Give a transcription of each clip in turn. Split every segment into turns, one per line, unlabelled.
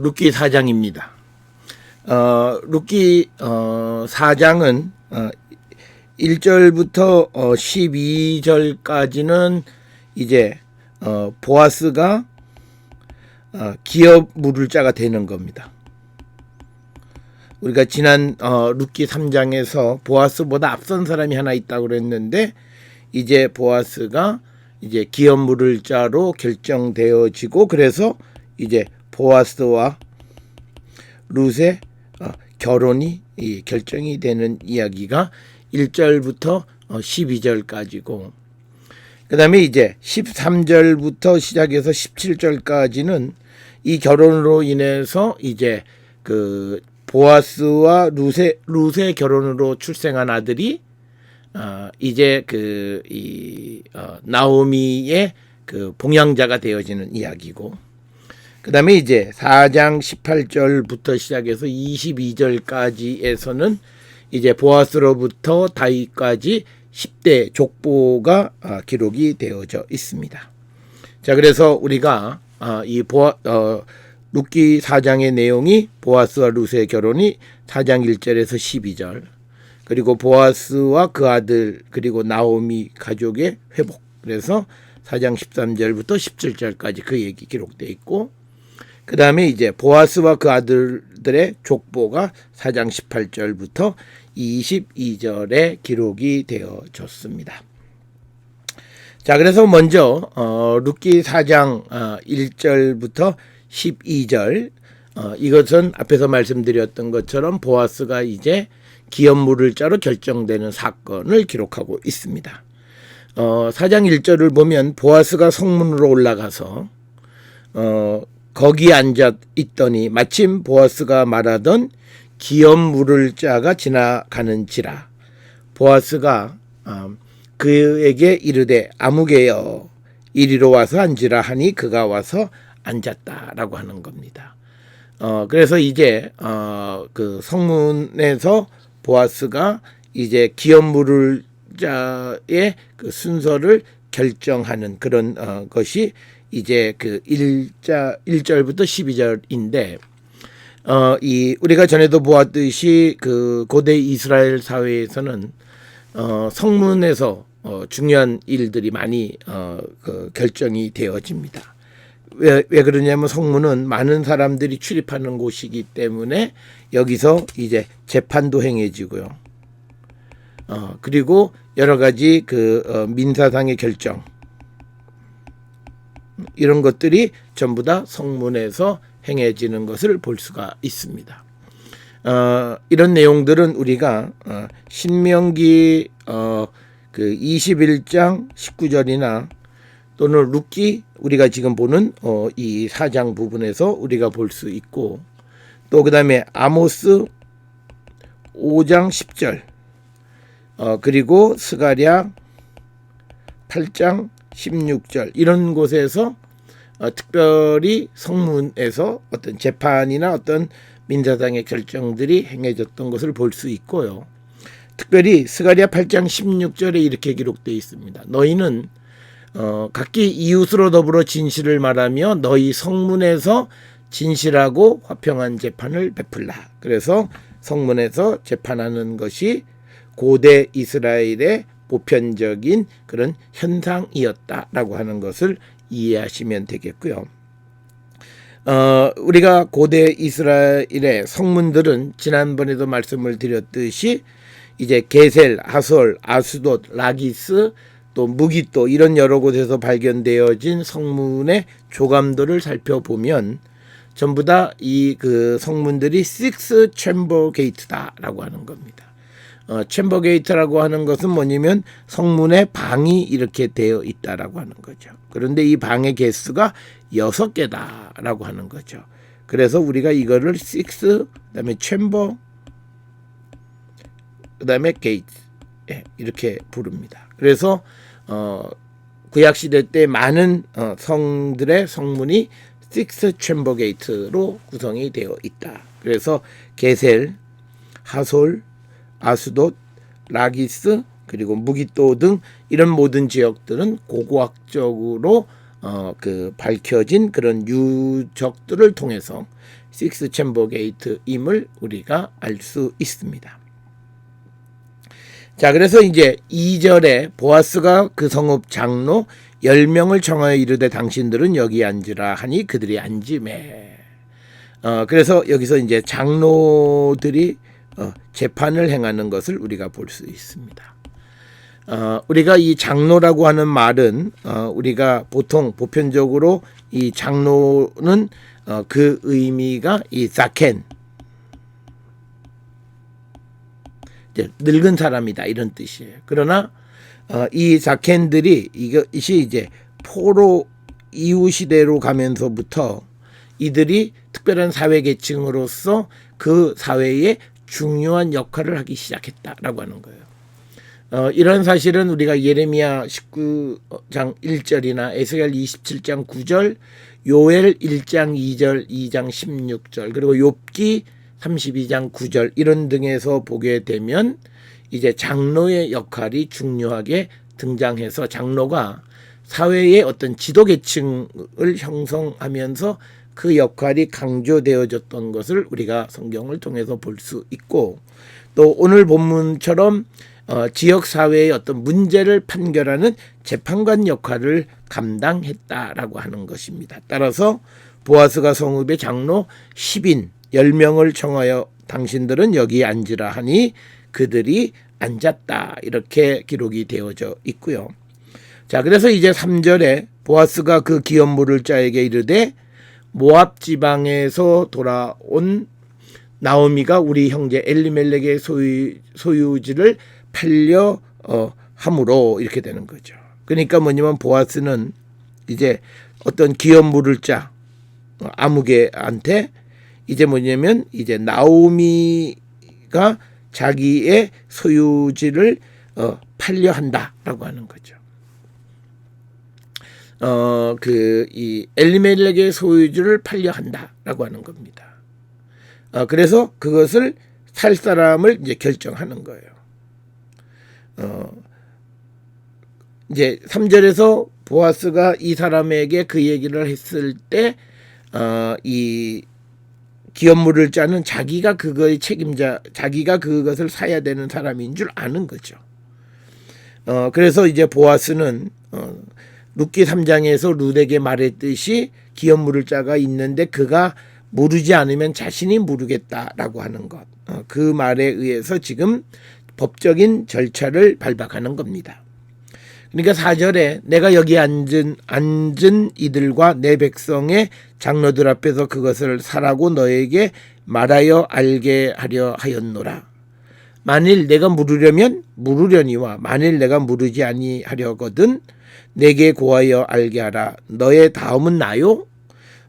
룻기 4장입니다. 룻기 4장은 1절부터 12절까지는 이제 보아스가 기업 물을 자가 되는 겁니다. 우리가 지난 룻기 3장에서 보아스보다 앞선 사람이 하나 있다고 그랬는데, 이제 보아스가 이제 기업 물을 자로 결정되어지고, 그래서 이제 보아스와 룻의 결혼이 결정이 되는 이야기가 1절부터 12절까지고, 그 다음에 이제 13절부터 시작해서 17절까지는 이 결혼으로 인해서 이제 그 보아스와 룻의 결혼으로 출생한 아들이 이제 나오미의 그 봉양자가 되어지는 이야기고, 그 다음에 이제 4장 18절부터 시작해서 22절까지에서는 이제 보아스로부터 다윗까지 10대 족보가 기록이 되어져 있습니다. 자, 그래서 우리가 룻기 4장의 내용이 보아스와 룻의 결혼이 4장 1절에서 12절, 그리고 보아스와 그 아들, 그리고 나오미 가족의 회복, 그래서 4장 13절부터 17절까지 그 얘기 기록되어 있고, 그 다음에 이제 보아스와 그 아들들의 족보가 4장 18절부터 22절에 기록이 되어졌습니다. 자, 그래서 먼저 룻기 4장 1절부터 12절, 이것은 앞에서 말씀드렸던 것처럼 보아스가 이제 기업 물을 자로 결정되는 사건을 기록하고 있습니다. 4장 1절을 보면 보아스가 성문으로 올라가서 거기 앉아 있더니 마침 보아스가 말하던 기업 물을 자가 지나가는지라. 보아스가 그에게 이르되 아무개여 이리로 와서 앉으라 하니 그가 와서 앉았다라고 하는 겁니다. 그래서 이제 그 성문에서 보아스가 이제 기업 물을 자의 그 순서를 결정하는 그런 것이 이제 그 1절부터 12절인데, 우리가 전에도 보았듯이 그 고대 이스라엘 사회에서는 성문에서 중요한 일들이 많이 그 결정이 되어집니다. 왜 그러냐면 성문은 많은 사람들이 출입하는 곳이기 때문에 여기서 이제 재판도 행해지고요. 그리고 여러 가지 그 민사상의 결정, 이런 것들이 전부 다 성문에서 행해지는 것을 볼 수가 있습니다. 이런 내용들은 우리가 신명기 그 21장 19절이나 또는 룻기 우리가 지금 보는 이 4장 부분에서 우리가 볼 수 있고, 또 그 다음에 아모스 5장 10절, 그리고 스가랴 8장 16절, 이런 곳에서 특별히 성문에서 어떤 재판이나 어떤 민사상의 결정들이 행해졌던 것을 볼 수 있고요. 특별히 스가랴 8장 16절에 이렇게 기록되어 있습니다. 너희는 각기 이웃으로 더불어 진실을 말하며 너희 성문에서 진실하고 화평한 재판을 베풀라. 그래서 성문에서 재판하는 것이 고대 이스라엘의 보편적인 그런 현상이었다라고 하는 것을 이해하시면 되겠고요. 우리가 고대 이스라엘의 성문들은 지난번에도 말씀을 드렸듯이 이제 게셀, 하솔, 아스돗, 라기스, 또 무기또, 이런 여러 곳에서 발견되어진 성문의 조감도를 살펴보면 전부 다 이 그 성문들이 6 챔버 게이트다라고 하는 겁니다. 챔버 게이트라고 하는 것은 뭐냐면 성문에 방이 이렇게 되어 있다라고 하는 거죠. 그런데 이 방의 개수가 6개다라고 하는 거죠. 그래서 우리가 이거를 6, 그다음에 챔버, 그다음에 게이트, 이렇게 부릅니다. 그래서 구약 시대 때 많은 성들의 성문이 6 챔버 게이트로 구성이 되어 있다. 그래서 게셀, 하솔, 아스돗, 라기스, 그리고 무기또 등 이런 모든 지역들은 고고학적으로 그 밝혀진 그런 유적들을 통해서 식스 챔버 게이트임을 우리가 알 수 있습니다. 자, 그래서 이제 2절에 보아스가 그 성읍 장로 10명을 청하여 이르되 당신들은 여기 앉으라 하니 그들이 앉으매. 그래서 여기서 이제 장로들이 재판을 행하는 것을 우리가 볼 수 있습니다. 우리가 이 장로라고 하는 말은 우리가 보통 보편적으로 이 장로는 그 의미가 이 사켄, 늙은 사람이다 이런 뜻이에요. 그러나 이 사켄들이 이것이 이제 포로 이후 시대로 가면서부터 이들이 특별한 사회 계층으로서 그 사회에 중요한 역할을 하기 시작했다라고 하는 거예요. 이런 사실은 우리가 예레미야 19장 1절이나 에스겔 27장 9절, 요엘 1장 2절, 2장 16절, 그리고 욥기 32장 9절 이런 등에서 보게 되면 이제 장로의 역할이 중요하게 등장해서 장로가 사회의 어떤 지도 계층을 형성하면서 그 역할이 강조되어졌던 것을 우리가 성경을 통해서 볼 수 있고, 또 오늘 본문처럼 지역 사회의 어떤 문제를 판결하는 재판관 역할을 감당했다라고 하는 것입니다. 따라서 보아스가 성읍의 장로 10인 10명을 청하여 당신들은 여기 앉으라 하니 그들이 앉았다, 이렇게 기록이 되어져 있고요. 자, 그래서 이제 3절에 보아스가 그 기업 물을 자에게 이르되 모압 지방에서 돌아온 나오미가 우리 형제 엘리멜렉의 소유지를 팔려 함으로, 이렇게 되는 거죠. 그러니까 뭐냐면 보아스는 이제 어떤 기업 물을 자 아무개한테 이제 뭐냐면 이제 나오미가 자기의 소유지를 팔려 한다라고 하는 거죠. 이 엘리멜렉의 소유지를 팔려 한다라고 하는 겁니다. 그래서 그것을 살 사람을 이제 결정하는 거예요. 이제 3절에서 보아스가 이 사람에게 그 얘기를 했을 때 이 기업 물을 자는 자기가 그거의 책임자, 자기가 그것을 사야 되는 사람인 줄 아는 거죠. 그래서 이제 보아스는 룻기 3장에서 룻에게 말했듯이 기업 물을 자가 있는데 그가 물으지 않으면 자신이 물으겠다라고 하는 것, 그 말에 의해서 지금 법적인 절차를 밟아가는 겁니다. 그러니까 4절에 내가 여기 앉은 이들과 내 백성의 장로들 앞에서 그것을 사라고 너에게 말하여 알게 하려 하였노라. 만일 내가 물으려니와 만일 내가 물으지 아니하려거든 내게 고하여 알게 하라. 너의 다음은 나요?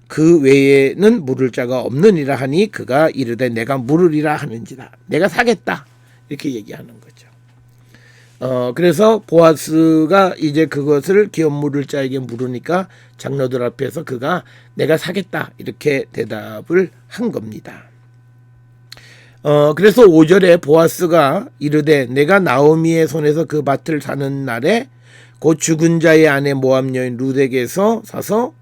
그 외에는 물을 자가 없느니라 하니 그가 이르되 내가 물으리라 하는지라. 내가 사겠다, 이렇게 얘기하는 거죠. 그래서 보아스가 이제 그것을 기업 물을 자에게 물으니까 장로들 앞에서 그가 내가 사겠다, 이렇게 대답을 한 겁니다. 그래서 5절에 보아스가 이르되 내가 나오미의 손에서 그 밭을 사는 날에 곧 죽은 자의 아내 모압 여인 룻에게서 사서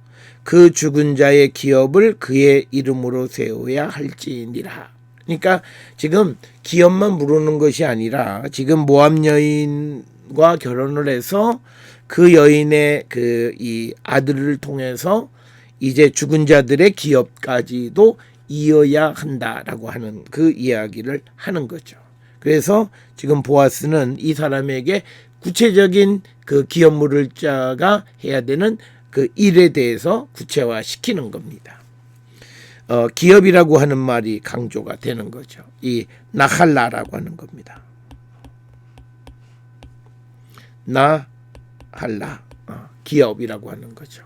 그 죽은 자의 기업을 그의 이름으로 세워야 할지니라. 그러니까 지금 기업만 물으는 것이 아니라 지금 모압 여인과 결혼을 해서 그 여인의 이 아들을 통해서 이제 죽은 자들의 기업까지도 이어야 한다라고 하는 그 이야기를 하는 거죠. 그래서 지금 보아스는 이 사람에게 구체적인 그 기업 물을 자가 해야 되는 그 일에 대해서 구체화시키는 겁니다. 기업이라고 하는 말이 강조가 되는 거죠. 이 나할라라고 하는 겁니다. 나할라, 기업이라고 하는 거죠.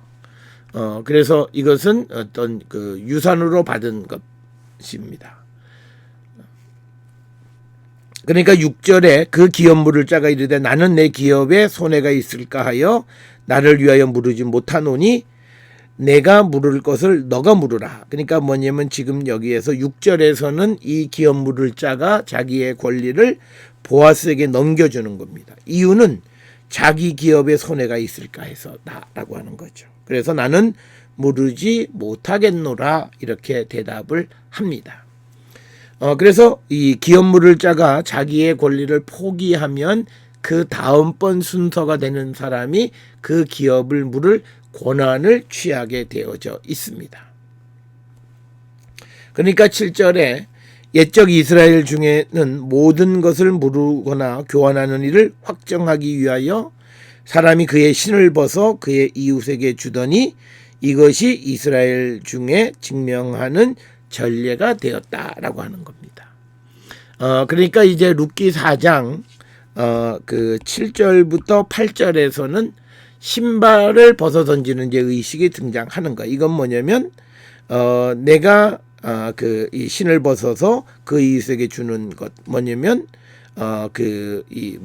그래서 이것은 어떤 그 유산으로 받은 것입니다. 그러니까 6절에 그 기업 물을 자가 이르되 나는 내 기업에 손해가 있을까 하여 나를 위하여 물으지 못하노니 내가 물을 것을 너가 물으라. 그러니까 뭐냐면 지금 여기에서 6절에서는 이 기업 물을 자가 자기의 권리를 보아스에게 넘겨주는 겁니다. 이유는 자기 기업에 손해가 있을까 해서다라고 하는 거죠. 그래서 나는 무르지 못하겠노라 이렇게 대답을 합니다. 그래서 이 기업 물을 자가 자기의 권리를 포기하면 그 다음번 순서가 되는 사람이 그 기업을 물을 권한을 취하게 되어져 있습니다. 그러니까 7절에 옛적 이스라엘 중에는 모든 것을 무르거나 교환하는 일을 확정하기 위하여 사람이 그의 신을 벗어 그의 이웃에게 주더니 이것이 이스라엘 중에 증명하는 전례가 되었다라고 하는 겁니다. 그러니까 이제 룻기 4장 그 7절부터 8절에서는 신발을 벗어 던지는 이제 의식이 등장하는 거예요. 이건 뭐냐면 내가 그 이 신을 벗어서 그 이웃에게 주는 것 뭐냐면 그 이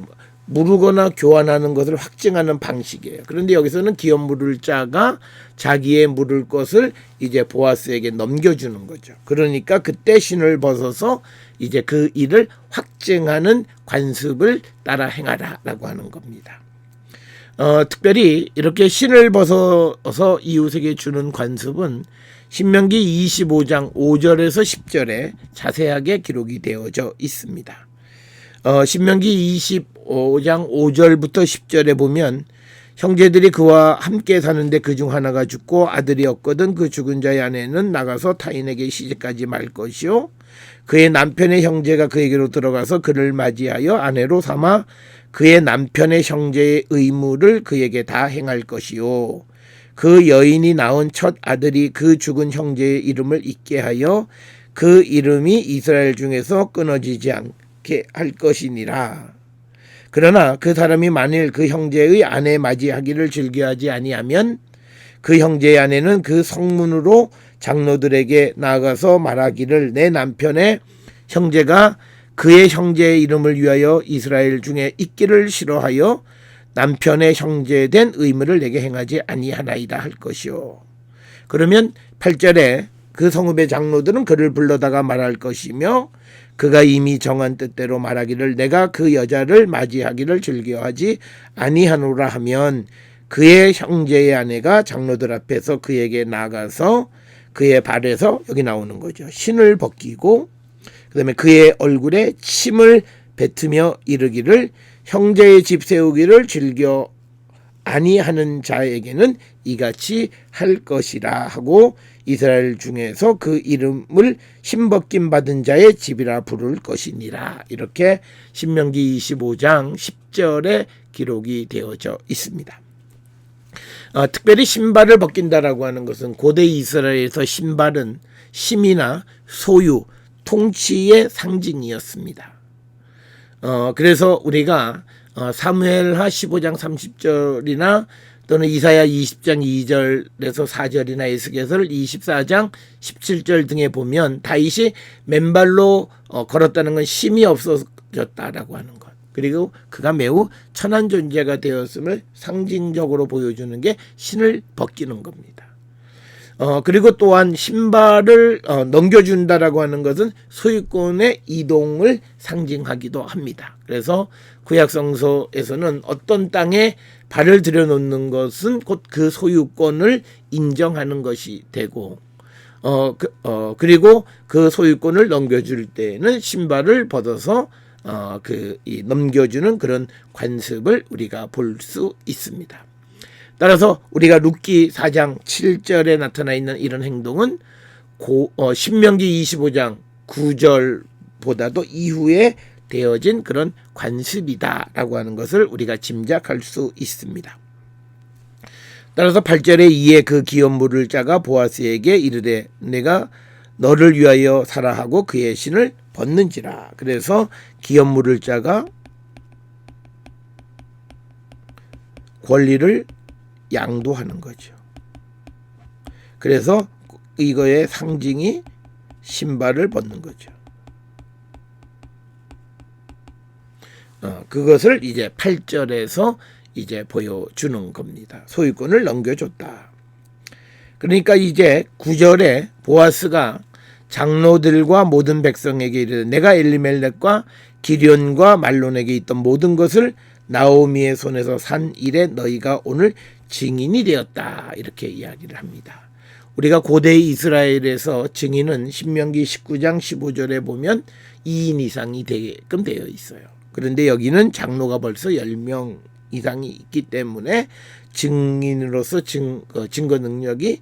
무르거나 교환하는 것을 확증하는 방식이에요. 그런데 여기서는 기업 물을 자가 자기의 물을 것을 이제 보아스에게 넘겨주는 거죠. 그러니까 그때 신을 벗어서 이제 그 일을 확증하는 관습을 따라 행하라라고 하는 겁니다. 특별히 이렇게 신을 벗어서 이웃에게 주는 관습은 신명기 25장 5절에서 10절에 자세하게 기록이 되어져 있습니다. 신명기 25장 5절부터 10절에 보면 형제들이 그와 함께 사는데 그중 하나가 죽고 아들이 없거든 그 죽은 자의 아내는 나가서 타인에게 시집가지 말 것이요 그의 남편의 형제가 그에게로 들어가서 그를 맞이하여 아내로 삼아 그의 남편의 형제의 의무를 그에게 다 행할 것이요 그 여인이 낳은 첫 아들이 그 죽은 형제의 이름을 잊게 하여 그 이름이 이스라엘 중에서 끊어지지 않게 할 것이니라. 그러나 그 사람이 만일 그 형제의 아내 맞이하기를 즐겨하지 아니하면 그 형제의 아내는 그 성문으로 장로들에게 나아가서 말하기를 내 남편의 형제가 그의 형제의 이름을 위하여 이스라엘 중에 있기를 싫어하여 남편의 형제된 의무를 내게 행하지 아니하나이다 할 것이요. 그러면 8절에 그 성읍의 장로들은 그를 불러다가 말할 것이며 그가 이미 정한 뜻대로 말하기를 내가 그 여자를 맞이하기를 즐겨하지 아니하노라 하면 그의 형제의 아내가 장로들 앞에서 그에게 나가서 그의 발에서 여기 나오는 거죠. 신을 벗기고 그다음에 그의 얼굴에 침을 뱉으며 이르기를 형제의 집 세우기를 즐겨 아니하는 자에게는 이같이 할 것이라 하고 이스라엘 중에서 그 이름을 신벗김 받은 자의 집이라 부를 것이니라. 이렇게 신명기 25장 10절에 기록이 되어져 있습니다. 특별히 신발을 벗긴다라고 하는 것은 고대 이스라엘에서 신발은 힘이나 소유, 통치의 상징이었습니다. 그래서 우리가 사무엘하 15장 30절이나 또는 이사야 20장 2절에서 4절이나 에스겔서 24장 17절 등에 보면 다윗이 맨발로 걸었다는 건 힘이 없어졌다라고 하는 것. 그리고 그가 매우 천한 존재가 되었음을 상징적으로 보여주는 게 신을 벗기는 겁니다. 그리고 또한 신발을 넘겨준다라고 하는 것은 소유권의 이동을 상징하기도 합니다. 그래서 구약성서에서는 어떤 땅에 발을 들여놓는 것은 곧 그 소유권을 인정하는 것이 되고 그리고 그 소유권을 넘겨줄 때는 신발을 벗어서 넘겨주는 그런 관습을 우리가 볼 수 있습니다. 따라서 우리가 룻기 4장 7절에 나타나 있는 이런 행동은 신명기 25장 9절보다도 이후에 되어진 그런 관습이다라고 하는 것을 우리가 짐작할 수 있습니다. 따라서 8절에 이에 그 기업 물을 자가 보아스에게 이르되 내가 너를 위하여 살아 하고 그의 신을 벗는지라. 그래서 기업 물을 자가 권리를 양도하는 거죠. 그래서 이거의 상징이 신발을 벗는 거죠. 그것을 이제 8절에서 이제 보여주는 겁니다. 소유권을 넘겨줬다. 그러니까 이제 9절에 보아스가 장로들과 모든 백성에게 이르되 내가 엘리멜렉과 기련과 말론에게 있던 모든 것을 나오미의 손에서 산 일에 너희가 오늘 증인이 되었다 이렇게 이야기를 합니다. 우리가 고대 이스라엘에서 증인은 신명기 19장 15절에 보면 2인 이상이 되게끔 되어 있어요. 그런데 여기는 장로가 벌써 10명 이상이 있기 때문에 증인으로서 증거 능력이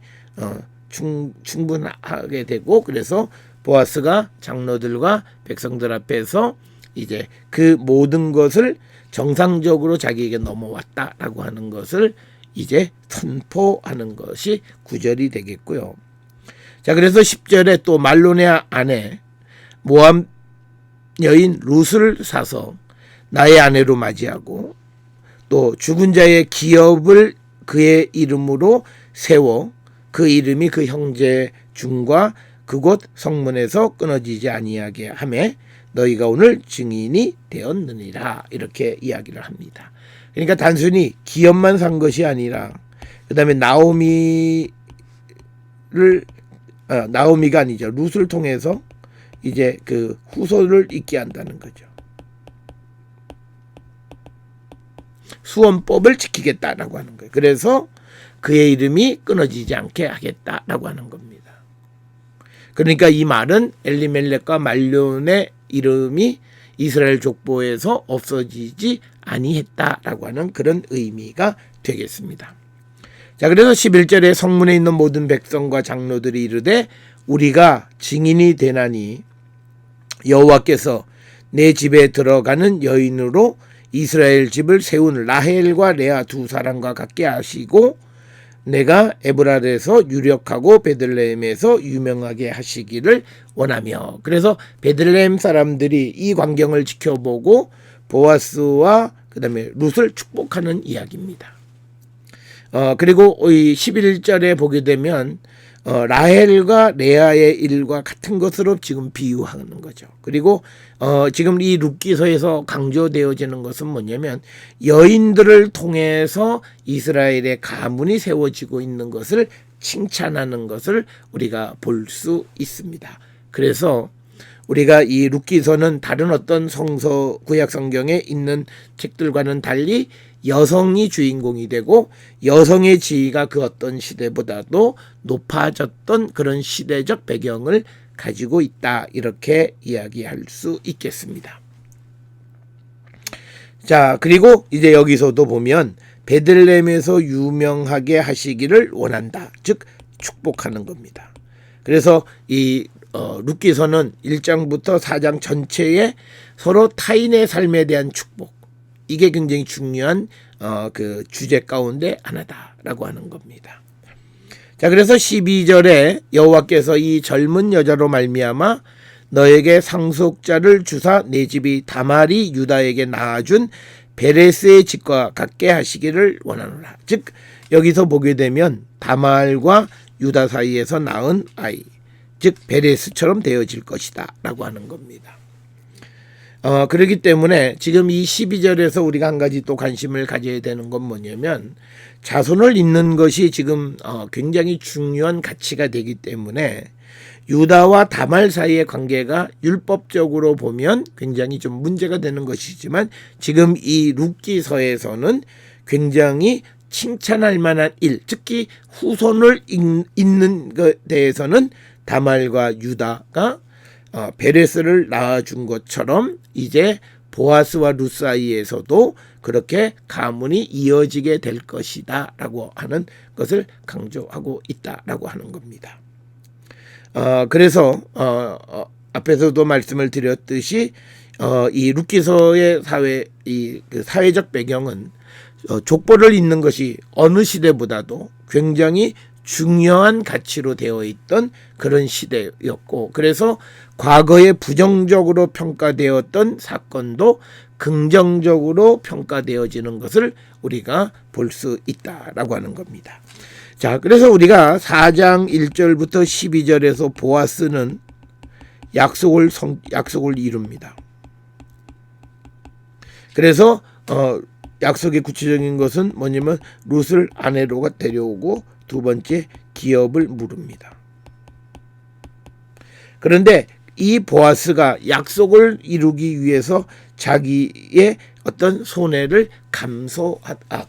충분하게 되고, 그래서 보아스가 장로들과 백성들 앞에서 이제 그 모든 것을 정상적으로 자기에게 넘어왔다라고 하는 것을 이제 선포하는 것이 9절이 되겠고요. 자, 그래서 10절에 또 말론의 아내 모압 여인 룻을 사서 나의 아내로 맞이하고, 또 죽은 자의 기업을 그의 이름으로 세워 그 이름이 그 형제 중과 그곳 성문에서 끊어지지 아니하게 하매 너희가 오늘 증인이 되었느니라 이렇게 이야기를 합니다. 그러니까 단순히 기업만 산 것이 아니라 그 다음에 나오미가 아니죠. 룻을 통해서 이제 그 후손을 있게 한다는 거죠. 수원법을 지키겠다라고 하는 거예요. 그래서 그의 이름이 끊어지지 않게 하겠다라고 하는 겁니다. 그러니까 이 말은 엘리멜렉과 말론의 이름이 이스라엘 족보에서 없어지지 아니했다라고 하는 그런 의미가 되겠습니다. 자, 그래서 11절에 성문에 있는 모든 백성과 장로들이 이르되 우리가 증인이 되나니 여호와께서 내 집에 들어가는 여인으로 이스라엘 집을 세운 라헬과 레아 두 사람과 같게 하시고 내가 에브랄에서 유력하고 베들레헴에서 유명하게 하시기를 원하며. 그래서 베들레헴 사람들이 이 광경을 지켜보고 보아스와 그 다음에 룻을 축복하는 이야기입니다. 그리고 이 11절에 보게 되면 라헬과 레아의 일과 같은 것으로 지금 비유하는 거죠. 그리고 지금 이 룻기서에서 강조되어지는 것은 뭐냐면 여인들을 통해서 이스라엘의 가문이 세워지고 있는 것을 칭찬하는 것을 우리가 볼 수 있습니다. 그래서 우리가 이 룻기서는 다른 어떤 성서 구약 성경에 있는 책들과는 달리 여성이 주인공이 되고 여성의 지위가 그 어떤 시대보다도 높아졌던 그런 시대적 배경을 가지고 있다 이렇게 이야기할 수 있겠습니다. 자, 그리고 이제 여기서도 보면 베들레헴에서 유명하게 하시기를 원한다, 즉 축복하는 겁니다. 그래서 이 룻기서는 1장부터 4장 전체에 서로 타인의 삶에 대한 축복, 이게 굉장히 중요한 그 주제 가운데 하나다라고 하는 겁니다. 자, 그래서 12절에 여호와께서 이 젊은 여자로 말미암아 너에게 상속자를 주사 내 집이 다말이 유다에게 낳아준 베레스의 집과 같게 하시기를 원하노라. 즉 여기서 보게 되면 다말과 유다 사이에서 낳은 아이, 즉 베레스처럼 되어질 것이다 라고 하는 겁니다. 그렇기 때문에 지금 이 12절에서 우리가 한 가지 또 관심을 가져야 되는 건 뭐냐면 자손을 잇는 것이 지금 굉장히 중요한 가치가 되기 때문에 유다와 다말 사이의 관계가 율법적으로 보면 굉장히 좀 문제가 되는 것이지만 지금 이 룻기서에서는 굉장히 칭찬할 만한 일, 특히 후손을 잇는 것에 대해서는 다말과 유다가 베레스를 낳아준 것처럼 이제 보아스와 룻 사이에서도 그렇게 가문이 이어지게 될 것이다 라고 하는 것을 강조하고 있다라고 하는 겁니다. 그래서 앞에서도 말씀을 드렸듯이 이 룻기서의 그 사회적 배경은 족보를 잇는 것이 어느 시대보다도 굉장히 중요한 가치로 되어 있던 그런 시대였고, 그래서 과거에 부정적으로 평가되었던 사건도 긍정적으로 평가되어지는 것을 우리가 볼 수 있다라고 하는 겁니다. 자, 그래서 우리가 4장 1절부터 12절에서 보아스는 약속을 이룹니다. 그래서 약속의 구체적인 것은 뭐냐면 룻을 아내로 데려오고 두 번째 기업을 물읍니다. 그런데 이 보아스가 약속을 이루기 위해서 자기의 어떤 손해를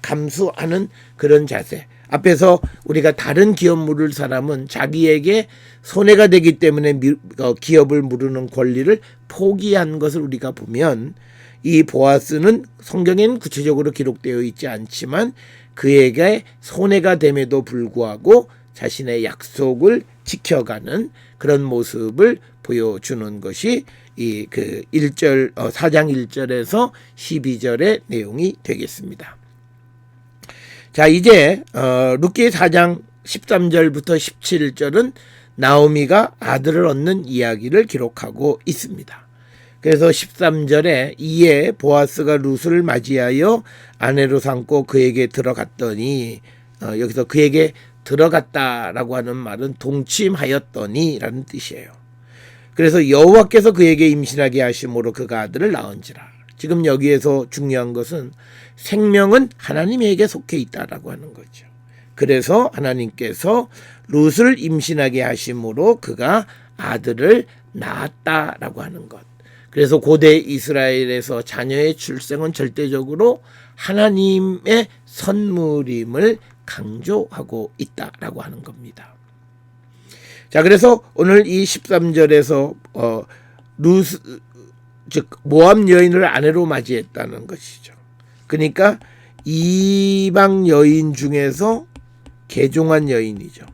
감수하는 그런 자세. 앞에서 우리가 다른 기업 물을 사람은 자기에게 손해가 되기 때문에 기업을 물으는 권리를 포기한 것을 우리가 보면, 이 보아스는 성경에는 구체적으로 기록되어 있지 않지만 그에게 손해가 됨에도 불구하고 자신의 약속을 지켜가는 그런 모습을 보여주는 것이 이 그 4장 1절에서 12절의 내용이 되겠습니다. 자, 이제 룻기 4장 13절부터 17절은 나오미가 아들을 얻는 이야기를 기록하고 있습니다. 그래서 13절에 이에 보아스가 룻을 맞이하여 아내로 삼고 그에게 들어갔더니, 여기서 그에게 들어갔다라고 하는 말은 동침하였더니 라는 뜻이에요. 그래서 여호와께서 그에게 임신하게 하심으로 그가 아들을 낳은지라. 지금 여기에서 중요한 것은 생명은 하나님에게 속해 있다라고 하는 거죠. 그래서 하나님께서 룻을 임신하게 하심으로 그가 아들을 낳았다라고 하는 것. 그래서 고대 이스라엘에서 자녀의 출생은 절대적으로 하나님의 선물임을 강조하고 있다라고 하는 겁니다. 자, 그래서 오늘 이 13절에서 즉 모압 여인을 아내로 맞이했다는 것이죠. 그러니까 이방 여인 중에서 개종한 여인이죠.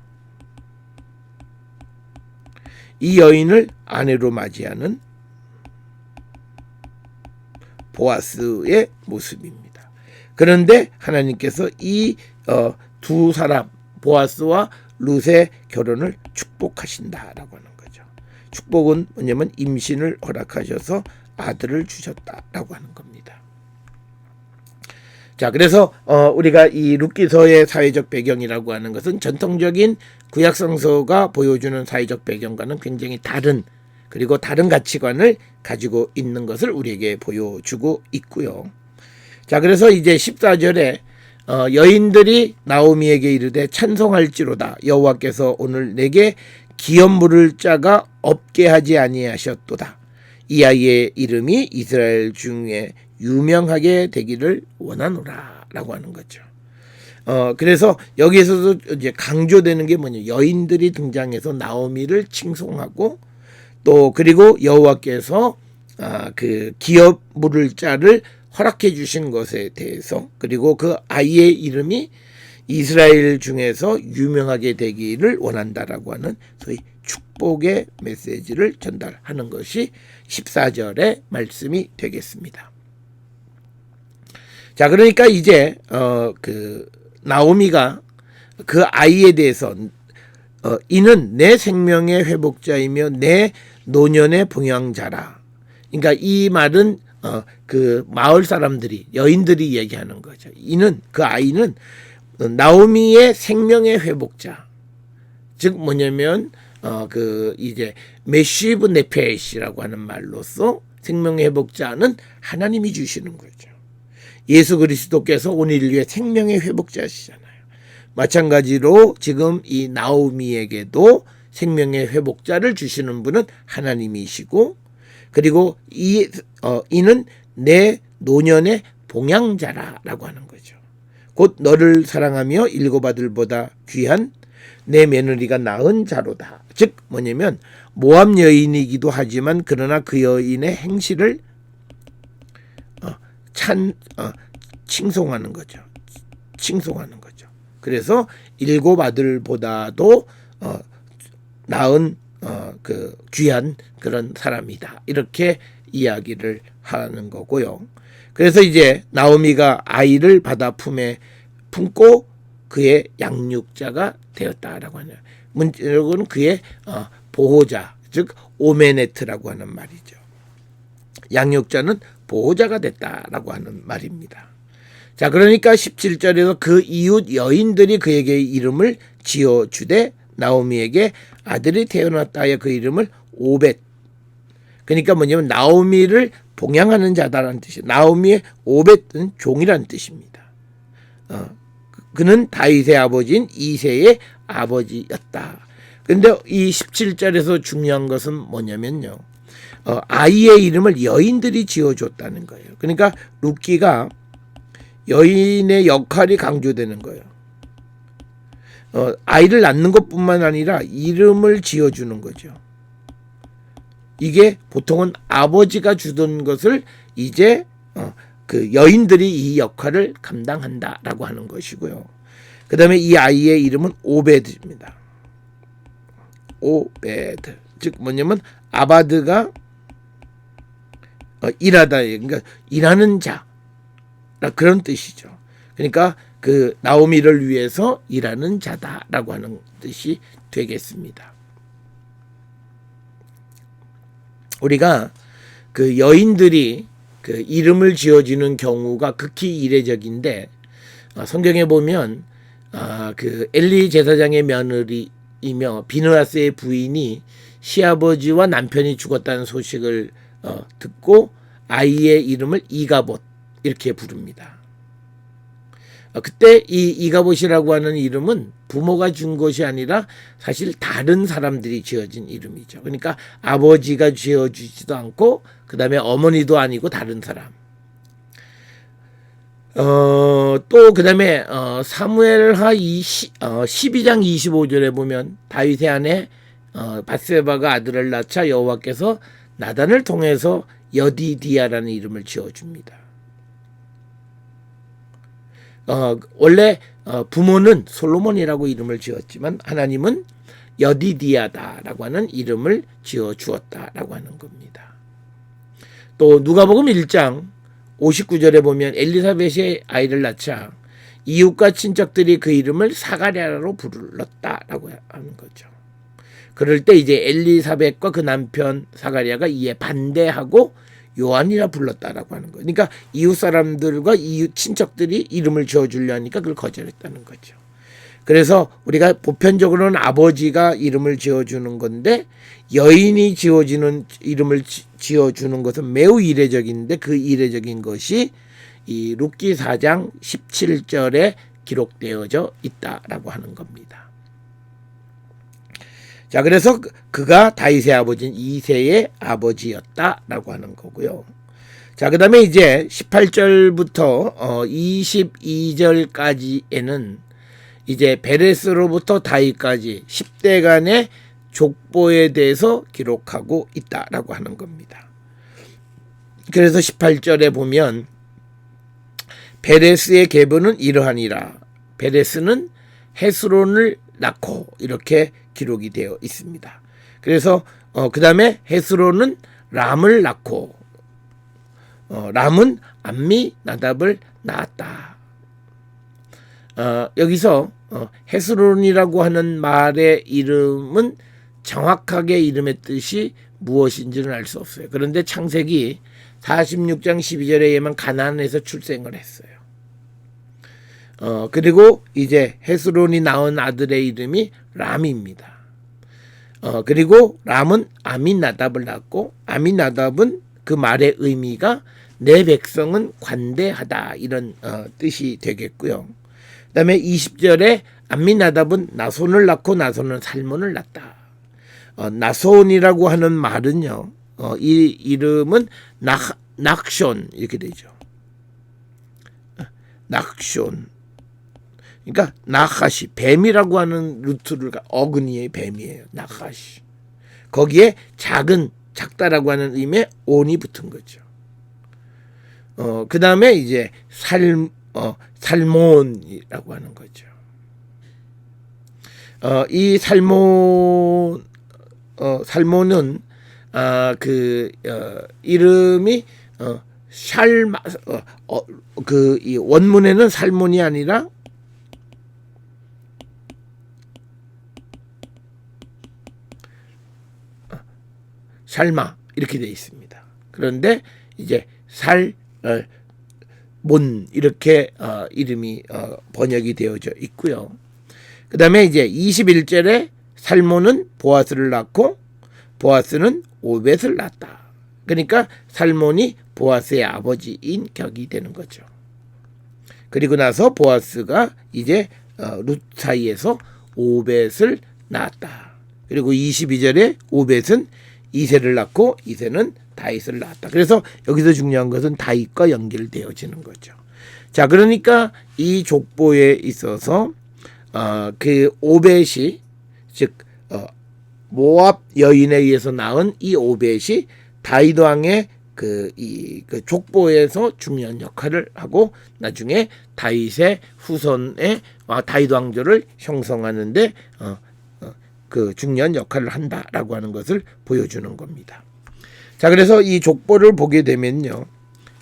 이 여인을 아내로 맞이하는 보아스의 모습입니다. 그런데 하나님께서 이 두 사람 보아스와 룻의 결혼을 축복하신다라고 하는 거죠. 축복은 뭐냐면 임신을 허락하셔서 아들을 주셨다라고 하는 겁니다. 자, 그래서 우리가 이 룻기서의 사회적 배경이라고 하는 것은 전통적인 구약성서가 보여주는 사회적 배경과는 굉장히 다른, 그리고 다른 가치관을 가지고 있는 것을 우리에게 보여주고 있고요. 자, 그래서 이제 14절에 여인들이 나오미에게 이르되 찬송할지로다. 여호와께서 오늘 내게 기업 물을 자가 없게 하지 아니하셨도다. 이 아이의 이름이 이스라엘 중에 유명하게 되기를 원하노라 라고 하는 거죠. 그래서 여기에서도 이제 강조되는 게 뭐냐, 여인들이 등장해서 나오미를 칭송하고, 또 그리고 여호와께서 그 기업 물을 자를 허락해 주신 것에 대해서, 그리고 그 아이의 이름이 이스라엘 중에서 유명하게 되기를 원한다라고 하는 소위 축복의 메시지를 전달하는 것이 14절의 말씀이 되겠습니다. 자, 그러니까 이제 그 나오미가 그 아이에 대해서 이는 내 생명의 회복자이며 내 노년의 봉양자라. 그러니까 이 말은 그 마을 사람들이, 여인들이 얘기하는 거죠. 이는, 그 아이는 나오미의 생명의 회복자. 즉 뭐냐면 그 이제 메시브 네페시라고 하는 말로서 생명의 회복자는 하나님이 주시는 거죠. 예수 그리스도께서 온 인류의 생명의 회복자시잖아요. 마찬가지로 지금 이 나오미에게도 생명의 회복자를 주시는 분은 하나님이시고, 그리고 이는 내 노년의 봉양자라라고 하는 거죠. 곧 너를 사랑하며 일곱 아들보다 귀한 내 며느리가 낳은 자로다. 즉 뭐냐면 모압 여인이기도 하지만 그러나 그 여인의 행실을 칭송하는 거죠. 칭송하는 거죠. 그래서 일곱 아들보다도 나은 그 귀한 그런 사람이다. 이렇게 이야기를 하는 거고요. 그래서 이제 나오미가 아이를 받아 품에 품고 그의 양육자가 되었다라고 하네요. 문제로는 그의 보호자, 즉 오메네트라고 하는 말이죠. 양육자는 보호자가 됐다라고 하는 말입니다. 자, 그러니까 17절에서 그 이웃 여인들이 그에게 이름을 지어주되 나오미에게 아들이 태어났다 하여 그 이름을 오벳. 그러니까 뭐냐면 나오미를 봉양하는 자다라는 뜻이에요. 나오미의 오벳은 종이라는 뜻입니다. 그는 다윗의 아버지인 이새의 아버지였다. 그런데 이 17절에서 중요한 것은 뭐냐면요, 아이의 이름을 여인들이 지어줬다는 거예요. 그러니까 룻기가 여인의 역할이 강조되는 거예요. 아이를 낳는 것뿐만 아니라 이름을 지어주는 거죠. 이게 보통은 아버지가 주던 것을 이제 그 여인들이 이 역할을 감당한다라고 하는 것이고요. 그 다음에 이 아이의 이름은 오베드입니다. 오베드. 즉 뭐냐면 아바드가 일하다, 그러니까 일하는 자, 그런 뜻이죠. 그러니까 그 나오미를 위해서 일하는 자다라고 하는 뜻이 되겠습니다. 우리가 그 여인들이 그 이름을 지어주는 경우가 극히 이례적인데, 성경에 보면 그 엘리 제사장의 며느리이며 비느하스의 부인이 시아버지와 남편이 죽었다는 소식을 듣고 아이의 이름을 이가봇 이렇게 부릅니다. 그때 이 이가봇이라고 하는 이름은 부모가 준 것이 아니라 사실 다른 사람들이 지어진 이름이죠. 그러니까 아버지가 지어주지도 않고 그 다음에 어머니도 아니고 다른 사람. 또 그 다음에 사무엘하 12장 25절에 보면 다윗의 아내 밧세바가 아들을 낳자 여호와께서 나단을 통해서 여디디아라는 이름을 지어줍니다. 원래 부모는 솔로몬이라고 이름을 지었지만 하나님은 여디디아다라고 하는 이름을 지어 주었다라고 하는 겁니다. 또 누가복음 1장 59절에 보면 엘리사벳이 아이를 낳자 이웃과 친척들이 그 이름을 사가랴로 불렀다라고 하는 거죠. 그럴 때 이제 엘리사벳과 그 남편 사가랴가 이에 반대하고 요한이라 불렀다라고 하는 거예요. 그러니까 이웃 사람들과 이웃 친척들이 이름을 지어주려니까 그걸 거절했다는 거죠. 그래서 우리가 보편적으로는 아버지가 이름을 지어주는 건데 여인이 지어지는 이름을 지어주는 것은 매우 이례적인데 그 이례적인 것이 이 룻기 4장 17절에 기록되어져 있다라고 하는 겁니다. 자, 그래서 그가 다윗의 아버지인 이새의 아버지였다라고 하는 거고요. 자, 그 다음에 이제 18절부터 22절까지에는 이제 베레스로부터 다윗까지 10대간의 족보에 대해서 기록하고 있다라고 하는 겁니다. 그래서 18절에 보면 베레스의 계보는 이러하니라. 베레스는 헤스론을 낳고 이렇게 기록이 되어 있습니다. 그래서 그 다음에 헤스론은 람을 낳고 람은 암미 나답을 낳았다. 여기서 헤스론이라고 하는 말의 이름은 정확하게 이름의 뜻이 무엇인지는 알 수 없어요. 그런데 창세기 46장 12절에 얘만 가나안에서 출생을 했어요. 그리고 이제 헤스론이 낳은 아들의 이름이 람입니다. 그리고 람은 아미나답을 낳고 아미나답은 그 말의 의미가 내 백성은 관대하다 이런 뜻이 되겠고요. 그 다음에 20절에 아미나답은 나손을 낳고 나손은 살몬을 낳다. 나손이라고 하는 말은요. 이 이름은 낙숀 이렇게 되죠. 낙숀. 그러니까 나하시 뱀이라고 하는 루트를 어근이의 뱀이에요. 나하시. 거기에 작다라고 하는 의미의 온이 붙은 거죠. 그 다음에 이제 살몬이라고 하는 거죠. 이 살몬은 이름이 이 원문에는 살몬이 아니라 살마 이렇게 되어 있습니다. 그런데 이제 살몬 이렇게 이름이 번역이 되어져 있고요. 그 다음에 이제 21절에 살몬은 보아스를 낳고 보아스는 오벳을 낳았다. 그러니까 살몬이 보아스의 아버지인 격이 되는 거죠. 그리고 나서 보아스가 이제 룻 사이에서 오벳을 낳았다. 그리고 22절에 오벳은 이새를 낳고 이새는 다윗을 낳았다. 그래서 여기서 중요한 것은 다윗과 연결되어지는 거죠. 자, 그러니까 이 족보에 있어서 그 오벳이 즉 모압 여인에 의해서 낳은 이 오벳이 다윗 왕의 그 족보에서 중요한 역할을 하고 나중에 다윗의 후손의 다윗 왕조를 형성하는데 그 중요한 역할을 한다라고 하는 것을 보여주는 겁니다. 자, 그래서 이 족보를 보게 되면요,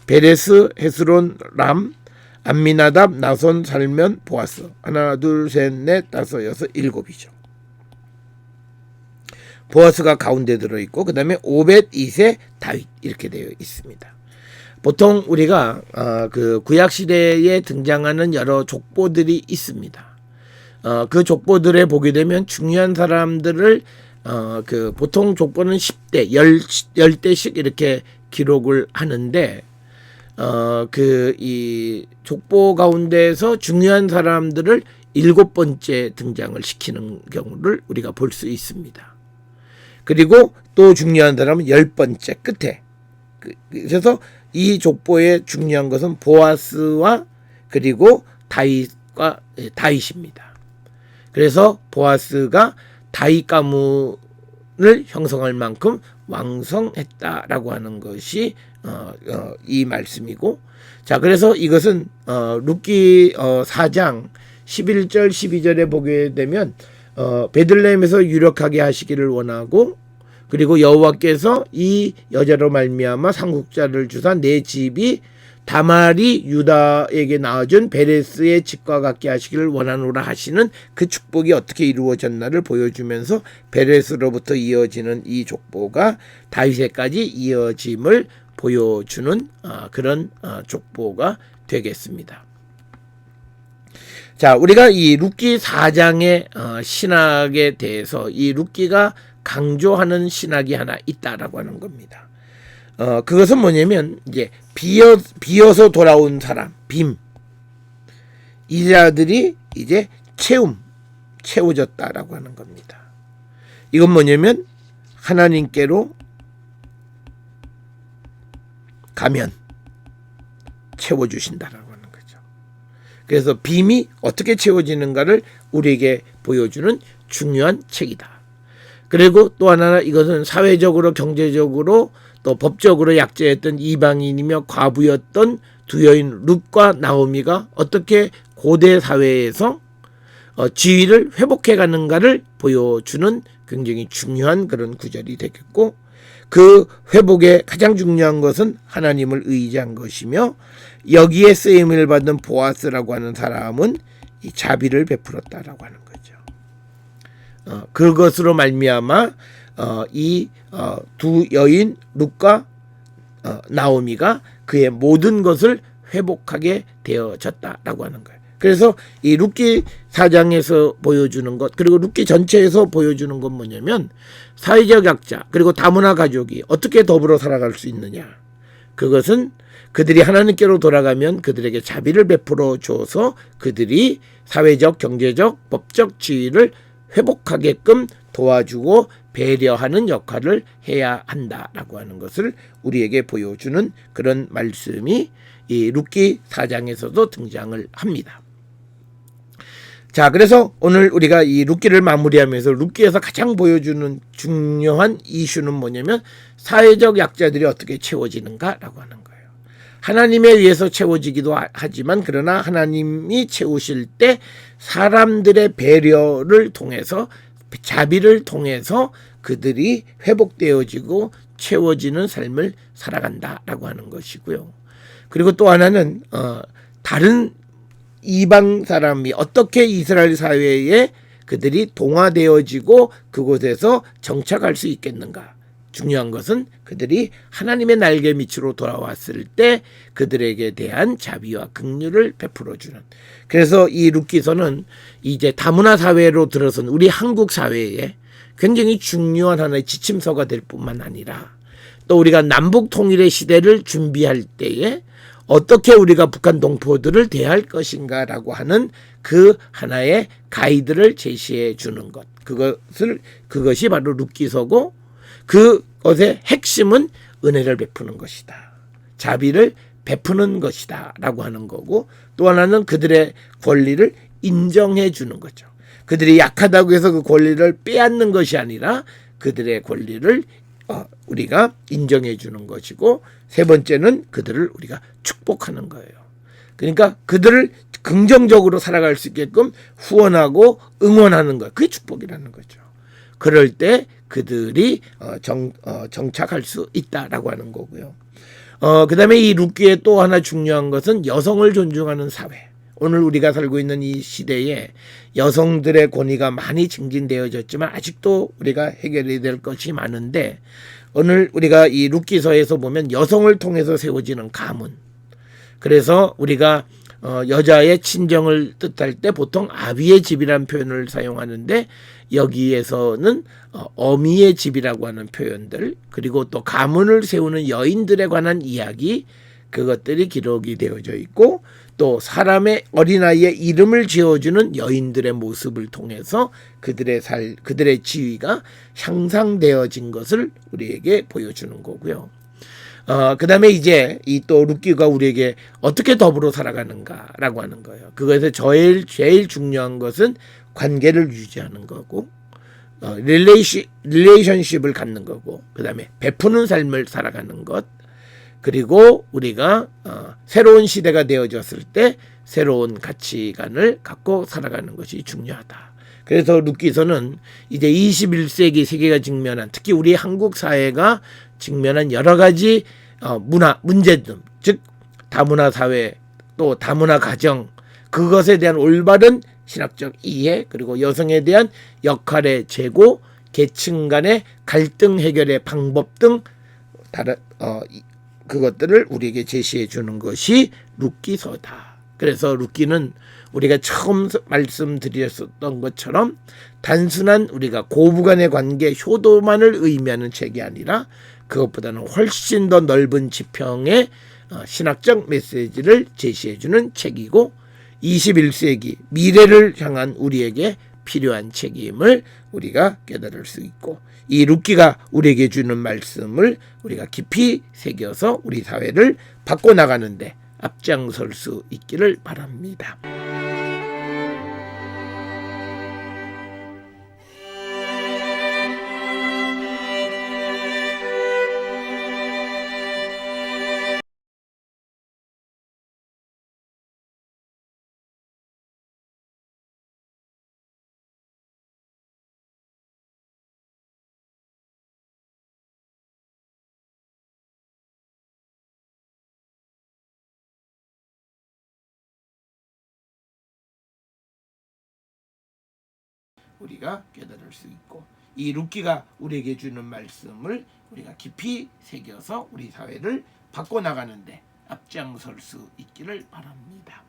베레스, 헤스론, 람, 암미나답, 나손, 살면, 보아스, 하나, 둘, 셋, 넷, 다섯, 여섯, 일곱이죠. 보아스가 가운데 들어있고 그 다음에 오벳, 이새, 다윗 이렇게 되어 있습니다. 보통 우리가 그 구약시대에 등장하는 여러 족보들이 있습니다. 그 족보들에 보게 되면 중요한 사람들을 그 보통 족보는 10대, 10대씩 이렇게 기록을 하는데 그 이 족보 가운데에서 중요한 사람들을 7번째 등장을 시키는 경우를 우리가 볼 수 있습니다. 그리고 또 중요한 사람은 10번째 끝에. 그래서 이 족보의 중요한 것은 보아스와 그리고 다윗입니다. 그래서 보아스가 다윗 가문을 형성할 만큼 왕성했다라고 하는 것이 이 말씀이고, 자, 그래서 이것은 룻기 4장 11절 12절에 보게 되면 베들레헴에서 유력하게 하시기를 원하고, 그리고 여호와께서 이 여자로 말미암아 상속자를 주사 내 집이 다말이 유다에게 낳아준 베레스의 집과 같게 하시기를 원하노라 하시는 그 축복이 어떻게 이루어졌나를 보여주면서 베레스로부터 이어지는 이 족보가 다윗에까지 이어짐을 보여주는 그런 족보가 되겠습니다. 자, 우리가 이 룻기 4장의 신학에 대해서 이 룻기가 강조하는 신학이 하나 있다라고 하는 겁니다. 그것은 뭐냐면 이제 비어서 돌아온 사람, 빔, 이 자들이 이제 채워졌다라고 하는 겁니다. 이건 뭐냐면 하나님께로 가면 채워주신다라고 하는 거죠. 그래서 빔이 어떻게 채워지는가를 우리에게 보여주는 중요한 책이다. 그리고 또 하나는 이것은 사회적으로 경제적으로 또 법적으로 약자였던 이방인이며 과부였던 두 여인 룻과 나오미가 어떻게 고대 사회에서 지위를 회복해 가는가를 보여주는 굉장히 중요한 그런 구절이 되겠고, 그 회복의 가장 중요한 것은 하나님을 의지한 것이며, 여기에 쓰임을 받은 보아스라고 하는 사람은 이 자비를 베풀었다라고 하는 거죠. 그것으로 말미암아 이 두 여인 룻과 나오미가 그의 모든 것을 회복하게 되어졌다라고 하는 거예요. 그래서 이 룻기 4장에서 보여주는 것, 그리고 룻기 전체에서 보여주는 건 뭐냐면 사회적 약자 그리고 다문화 가족이 어떻게 더불어 살아갈 수 있느냐, 그것은 그들이 하나님께로 돌아가면 그들에게 자비를 베풀어 줘서 그들이 사회적, 경제적, 법적 지위를 회복하게끔 도와주고 배려하는 역할을 해야 한다라고 하는 것을 우리에게 보여주는 그런 말씀이 이 룻기 4장에서도 등장을 합니다. 자, 그래서 오늘 우리가 이 룻기를 마무리하면서 룻기에서 가장 보여주는 중요한 이슈는 뭐냐면 사회적 약자들이 어떻게 채워지는가라고 하는 거예요. 하나님에 의해서 채워지기도 하지만 그러나 하나님이 채우실 때 사람들의 배려를 통해서, 자비를 통해서 그들이 회복되어지고 채워지는 삶을 살아간다라고 하는 것이고요. 그리고 또 하나는 다른 이방 사람이 어떻게 이스라엘 사회에 그들이 동화되어지고 그곳에서 정착할 수 있겠는가. 중요한 것은 그들이 하나님의 날개 밑으로 돌아왔을 때 그들에게 대한 자비와 긍휼을 베풀어주는. 그래서 이 룻기서는 이제 다문화 사회로 들어선 우리 한국 사회에 굉장히 중요한 하나의 지침서가 될 뿐만 아니라 또 우리가 남북 통일의 시대를 준비할 때에 어떻게 우리가 북한 동포들을 대할 것인가라고 하는 그 하나의 가이드를 제시해 주는 것, 그것이 바로 룻기서고, 그것의 핵심은 은혜를 베푸는 것이다. 자비를 베푸는 것이다 라고 하는 거고, 또 하나는 그들의 권리를 인정해 주는 거죠. 그들이 약하다고 해서 그 권리를 빼앗는 것이 아니라 그들의 권리를 우리가 인정해 주는 것이고, 세 번째는 그들을 우리가 축복하는 거예요. 그러니까 그들을 긍정적으로 살아갈 수 있게끔 후원하고 응원하는 것, 그게 축복이라는 거죠. 그럴 때 그들이 정착할 수 있다라고 하는 거고요. 그 다음에 이 룻기에 또 하나 중요한 것은 여성을 존중하는 사회. 오늘 우리가 살고 있는 이 시대에 여성들의 권위가 많이 증진되어졌지만 아직도 우리가 해결해야 될 것이 많은데, 오늘 우리가 이 룻기서에서 보면 여성을 통해서 세워지는 가문. 그래서 우리가 여자의 친정을 뜻할 때 보통 아비의 집이라는 표현을 사용하는데, 여기에서는 어미의 집이라고 하는 표현들, 그리고 또 가문을 세우는 여인들에 관한 이야기, 그것들이 기록이 되어져 있고, 또 사람의 어린아이의 이름을 지어주는 여인들의 모습을 통해서 그들의 지위가 향상되어진 것을 우리에게 보여주는 거고요. 그 다음에 이제 이 또 룻기가 우리에게 어떻게 더불어 살아가는가라고 하는 거예요. 그것에서 제일 중요한 것은 관계를 유지하는 거고, 릴레이션십을 갖는 거고, 그 다음에 베푸는 삶을 살아가는 것, 그리고 우리가 새로운 시대가 되어졌을 때 새로운 가치관을 갖고 살아가는 것이 중요하다. 그래서 룻기서는 이제 21세기 세계가 직면한, 특히 우리 한국 사회가 직면한 여러 가지 문제들, 즉 다문화 사회, 또 다문화 가정, 그것에 대한 올바른 신학적 이해, 그리고 여성에 대한 역할의 제고, 계층 간의 갈등 해결의 방법 등 그것들을 우리에게 제시해 주는 것이 룻기서다. 그래서 룻기는 우리가 처음 말씀드렸었던 것처럼 단순한 우리가 고부간의 관계 효도만을 의미하는 책이 아니라 그것보다는 훨씬 더 넓은 지평의 신학적 메시지를 제시해 주는 책이고, 21세기 미래를 향한 우리에게 필요한 책임을 우리가 깨달을 수 있고, 이 룻기가 우리에게 주는 말씀을 우리가 깊이 새겨서 우리 사회를 바꿔나가는데 앞장설 수 있기를 바랍니다. 우리가 깨달을 수 있고, 이 룻기가 우리에게 주는 말씀을 우리가 깊이 새겨서 우리 사회를 바꿔나가는데 앞장설 수 있기를 바랍니다.